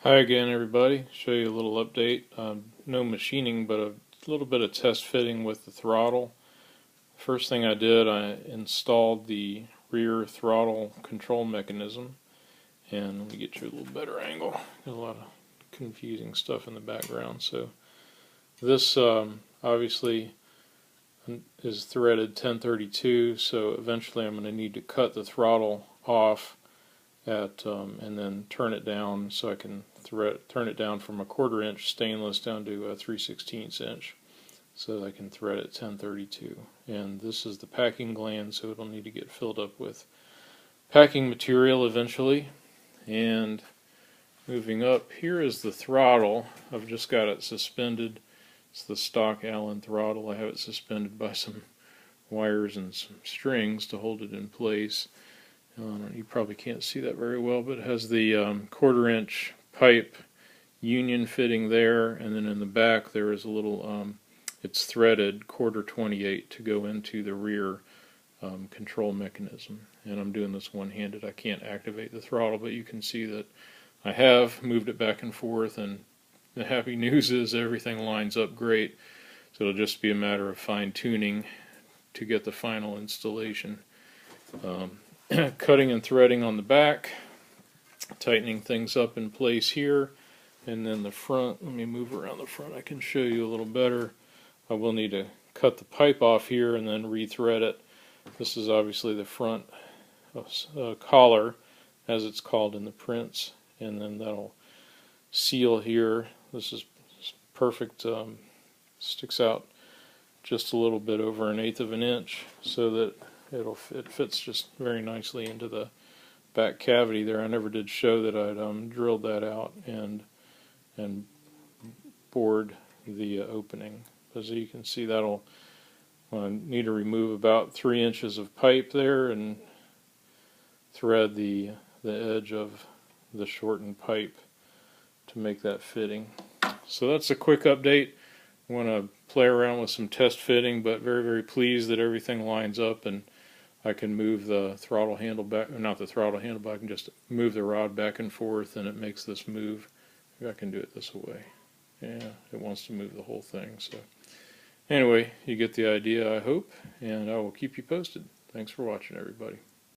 Hi again, everybody. Show you a little update. No machining, but a little bit of test fitting with the throttle. First thing I did, I installed the rear throttle control mechanism. And let me get you a little better angle. Got a lot of confusing stuff in the background. So this obviously is threaded 1032, so eventually I'm going to need to cut the throttle off and then turn it down so I can turn it down from a 1/4 inch stainless down to a 3/16 inch so that I can thread it 1032. And this is the packing gland, so it'll need to get filled up with packing material eventually. And moving up, here is the throttle. I've just got it suspended. It's the stock Allen throttle. I have it suspended by some wires and some strings to hold it in place. You probably can't see that very well, but it has the 1/4 inch pipe union fitting there, and then in the back there is a little, it's threaded 1/4 28 to go into the rear control mechanism. And I'm doing this one-handed. I can't activate the throttle, but you can see that I have moved it back and forth, and the happy news is everything lines up great. So it'll just be a matter of fine-tuning to get the final installation. Cutting and threading on the back, tightening things up in place here, and then the front. Let me move around the front, I can show you a little better. I will need to cut the pipe off here and then rethread it. This is obviously the front collar, as it's called in the prints, and then that'll seal here. This is perfect, sticks out just a little bit over 1/8 of an inch so that it fits just very nicely into the back cavity there. I never did show that I'd drilled that out and bored the opening. As you can see, that'll need to remove about 3 inches of pipe there and thread the edge of the shortened pipe to make that fitting. So that's a quick update. I want to play around with some test fitting, but very pleased that everything lines up and I can move the throttle handle back, not the throttle handle, but I can just move the rod back and forth and it makes this move. Maybe I can do it this way. Yeah, it wants to move the whole thing. So anyway, you get the idea, I hope, and I will keep you posted. Thanks for watching, everybody.